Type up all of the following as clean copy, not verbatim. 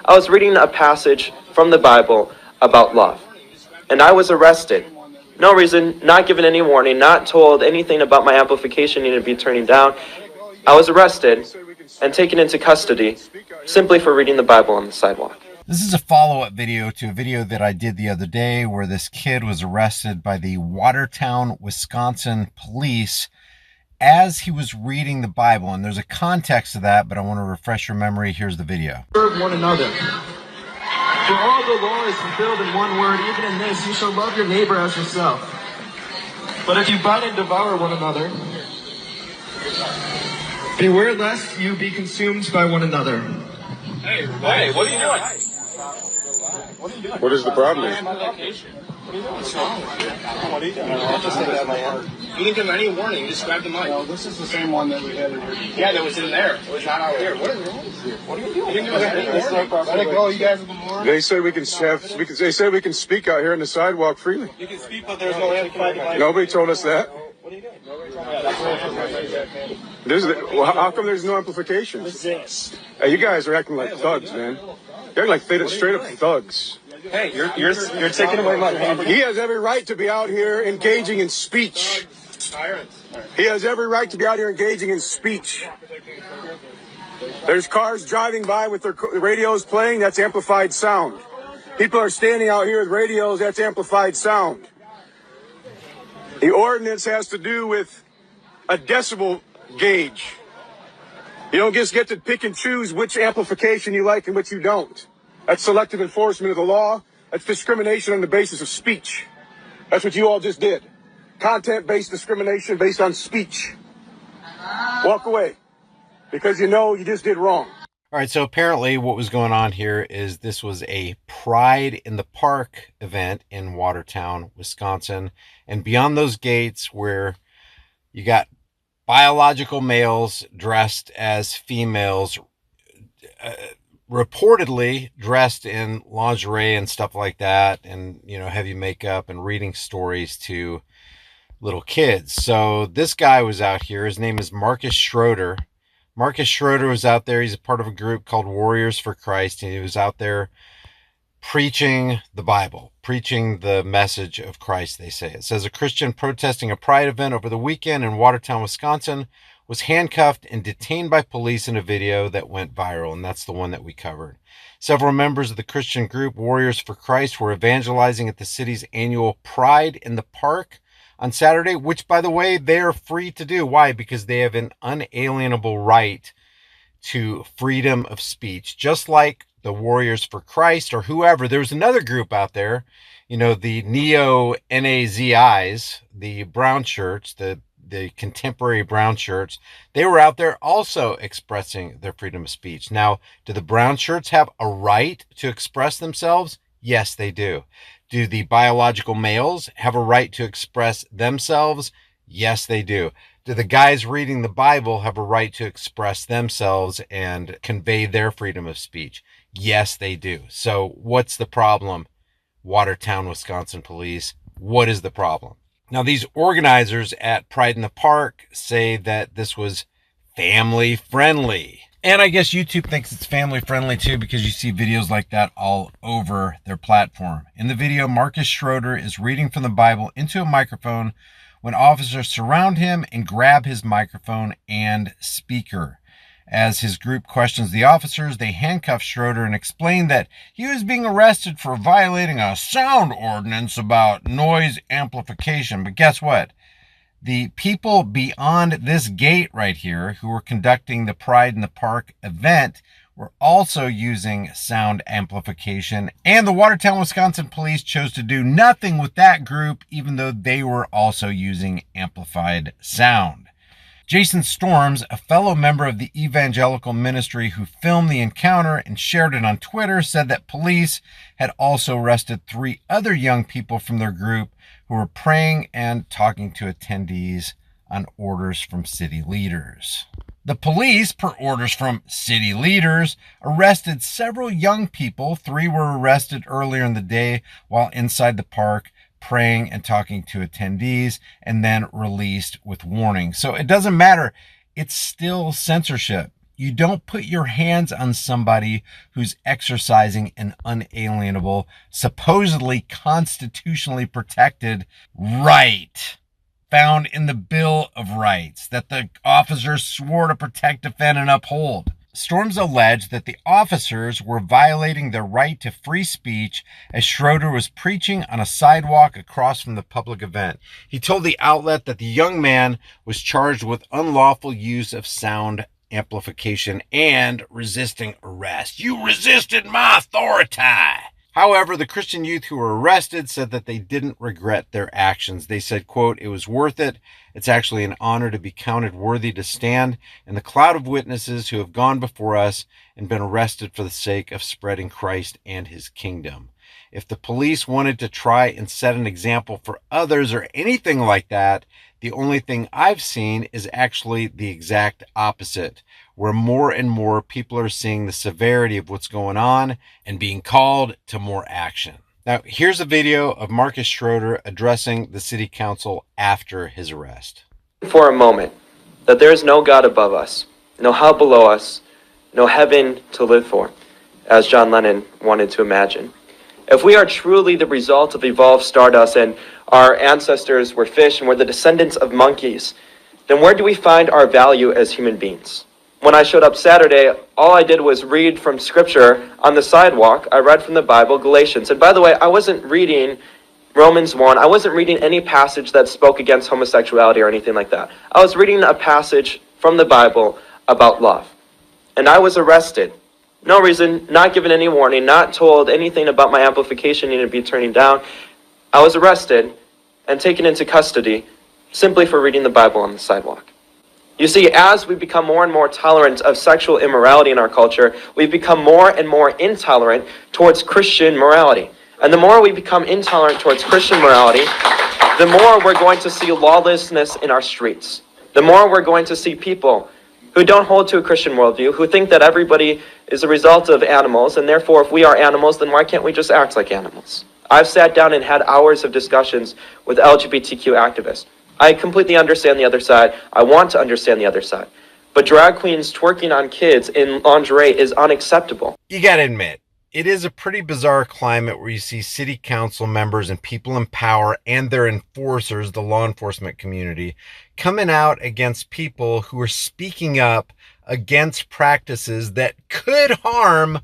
I was reading a passage from the Bible about love, and I was arrested. No reason, not given any warning, not told anything about my amplification needing to be turning down. I was arrested and taken into custody simply for reading the Bible on the sidewalk. This is a follow-up video to a video that I did the other day where this kid was arrested by the Watertown, Wisconsin police as he was reading the Bible. And there's a context to that, but I want to refresh your memory. Here's the video. Serve one another. For all the law is fulfilled in one word, even in this, you shall love your neighbor as yourself. But if you bite and devour one another, beware lest you be consumed by one another. Hey, what are you doing? What is the problem? What's wrong with you? What are you doing? You didn't give him any warning. You just grabbed the mic. No, this is the same one that we had. Yeah, that was in there. It was not out here. What is wrong with you? What are you doing? You didn't give us any warning. Let it go. You guys have been warned. They said we can They said we can speak out here in the sidewalk freely. You can speak, but there's no amplified. Nobody told us that. What are you doing? How come there's no amplification? What's this? Hey, you guys are acting like thugs, man. You're acting like straight up thugs. Hey, you're taking away my property. He has every right to be out here engaging in speech. He has every right to be out here engaging in speech. There's cars driving by with their radios playing. That's amplified sound. People are standing out here with radios. That's amplified sound. The ordinance has to do with a decibel gauge. You don't just get to pick and choose which amplification you like and which you don't. That's selective enforcement of the law. That's discrimination on the basis of speech. That's what you all just did. Content-based discrimination based on speech. Walk away, because you know you just did wrong. All right, so apparently what was going on here is this was a Pride in the Park event in Watertown, Wisconsin. And beyond those gates where you got biological males dressed as females, reportedly dressed in lingerie and stuff like that, and, you know, heavy makeup and reading stories to little kids. So this guy was out here. His name is Marcus Schroeder. Marcus Schroeder was out there. He's a part of a group called Warriors for Christ. And he was out there preaching the Bible, preaching the message of Christ, they say. It says a Christian protesting a pride event over the weekend in Watertown, Wisconsin, was handcuffed and detained by police in a video that went viral, and that's the one that we covered. Several members of the Christian group Warriors for Christ were evangelizing at the city's annual Pride in the Park on Saturday, which, by the way, they are free to do. Why? Because they have an unalienable right to freedom of speech, just like the Warriors for Christ or whoever. There's another group out there, you know, the neo-Nazis, the brown shirts, the contemporary brown shirts. They were out there also expressing their freedom of speech. Now, do the brown shirts have a right to express themselves? Yes, they do. Do the biological males have a right to express themselves? Yes, they do. Do the guys reading the Bible have a right to express themselves and convey their freedom of speech? Yes, they do. So what's the problem? Watertown, Wisconsin police. What is the problem? Now, these organizers at Pride in the Park say that this was family friendly. And I guess YouTube thinks it's family friendly too, because you see videos like that all over their platform. In the video, Marcus Schroeder is reading from the Bible into a microphone when officers surround him and grab his microphone and speaker. As his group questions the officers, they handcuff Schroeder and explain that he was being arrested for violating a sound ordinance about noise amplification. But guess what? The people beyond this gate right here who were conducting the Pride in the Park event were also using sound amplification, and the Watertown, Wisconsin police chose to do nothing with that group, even though they were also using amplified sound. Jason Storms, a fellow member of the evangelical ministry who filmed the encounter and shared it on Twitter, said that police had also arrested 3 other young people from their group who were praying and talking to attendees on orders from city leaders. The police, per orders from city leaders, arrested several young people. 3 were arrested earlier in the day while inside the park, praying and talking to attendees, and then released with warning. So it doesn't matter. It's still censorship. You don't put your hands on somebody who's exercising an unalienable, supposedly constitutionally protected right found in the Bill of Rights that the officers swore to protect, defend, and uphold. Storms alleged that the officers were violating their right to free speech as Schroeder was preaching on a sidewalk across from the public event. He told the outlet that the young man was charged with unlawful use of sound amplification and resisting arrest. You resisted my authority. However, the Christian youth who were arrested said that they didn't regret their actions. They said, quote, "It was worth it. It's actually an honor to be counted worthy to stand in the cloud of witnesses who have gone before us and been arrested for the sake of spreading Christ and his kingdom. If the police wanted to try and set an example for others or anything like that, the only thing I've seen is actually the exact opposite, where more and more people are seeing the severity of what's going on and being called to more action." Now, here's a video of Marcus Schroeder addressing the city council after his arrest. For a moment, that there is no God above us, no hell below us, no heaven to live for, as John Lennon wanted to imagine. If we are truly the result of evolved stardust and our ancestors were fish and we're the descendants of monkeys, then where do we find our value as human beings? When I showed up Saturday, all I did was read from scripture on the sidewalk. I read from the Bible, Galatians. And by the way, I wasn't reading Romans 1. I wasn't reading any passage that spoke against homosexuality or anything like that. I was reading a passage from the Bible about love. And I was arrested. No reason, not given any warning, not told anything about my amplification needing to be turning down. I was arrested and taken into custody simply for reading the Bible on the sidewalk. You see, as we become more and more tolerant of sexual immorality in our culture, we become more and more intolerant towards Christian morality. And the more we become intolerant towards Christian morality, the more we're going to see lawlessness in our streets. The more we're going to see people who don't hold to a Christian worldview, who think that everybody is a result of animals, and therefore if we are animals, then why can't we just act like animals? I've sat down and had hours of discussions with LGBTQ activists. I completely understand the other side. I want to understand the other side. But drag queens twerking on kids in lingerie is unacceptable. You gotta admit, it is a pretty bizarre climate where you see city council members and people in power and their enforcers, the law enforcement community, coming out against people who are speaking up against practices that could harm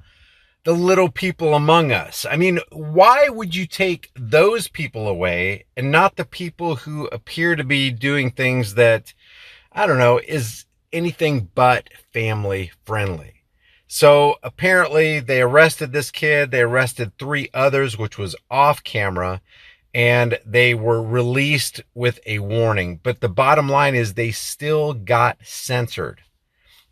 the little people among us. I mean, why would you take those people away and not the people who appear to be doing things that, I don't know, is anything but family friendly? So apparently they arrested this kid, they arrested 3 others, which was off camera, and they were released with a warning. But the bottom line is they still got censored.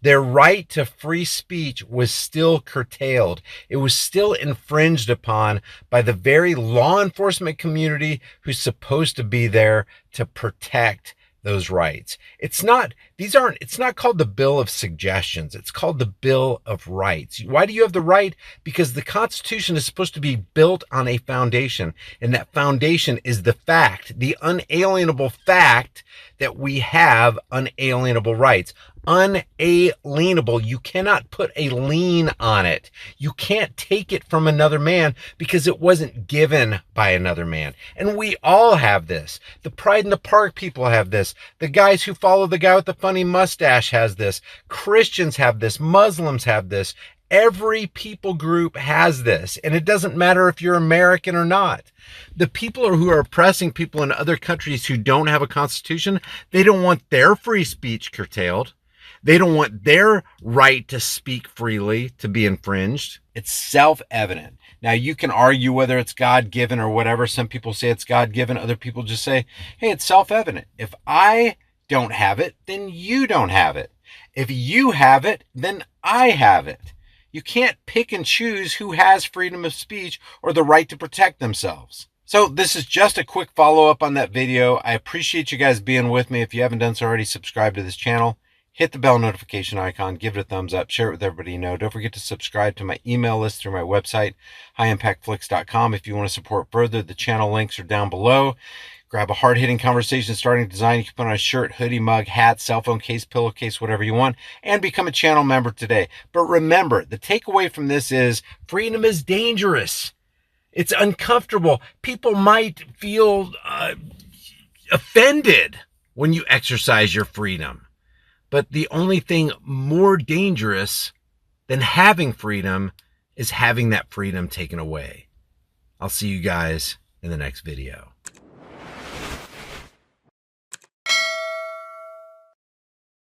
Their right to free speech was still curtailed. It was still infringed upon by the very law enforcement community who's supposed to be there to protect those rights. It's not called the Bill of Suggestions. It's called the Bill of Rights. Why do you have the right? Because the Constitution is supposed to be built on a foundation, and that foundation is the fact, the unalienable fact that we have unalienable rights. Unalienable. You cannot put a lien on it. You can't take it from another man because it wasn't given by another man. And we all have this. The Pride in the Park people have this. The guys who follow the guy with the funny mustache has this. Christians have this. Muslims have this. Every people group has this. And it doesn't matter if you're American or not. The people who are oppressing people in other countries who don't have a constitution, they don't want their free speech curtailed. They don't want their right to speak freely to be infringed. It's self-evident. Now, you can argue whether it's God-given or whatever. Some people say it's God-given. Other people just say, hey, it's self-evident. If I don't have it, then you don't have it. If you have it, then I have it. You can't pick and choose who has freedom of speech or the right to protect themselves. So this is just a quick follow-up on that video. I appreciate you guys being with me. If you haven't done so already, subscribe to this channel. Hit the bell notification icon, give it a thumbs up, share it with everybody you know. Don't forget to subscribe to my email list through my website, highimpactflix.com. If you want to support further, the channel links are down below. Grab a hard-hitting conversation starting design. You can put on a shirt, hoodie, mug, hat, cell phone case, pillowcase, whatever you want, and become a channel member today. But remember, the takeaway from this is freedom is dangerous. It's uncomfortable. People might feel offended when you exercise your freedom. But the only thing more dangerous than having freedom is having that freedom taken away. I'll see you guys in the next video.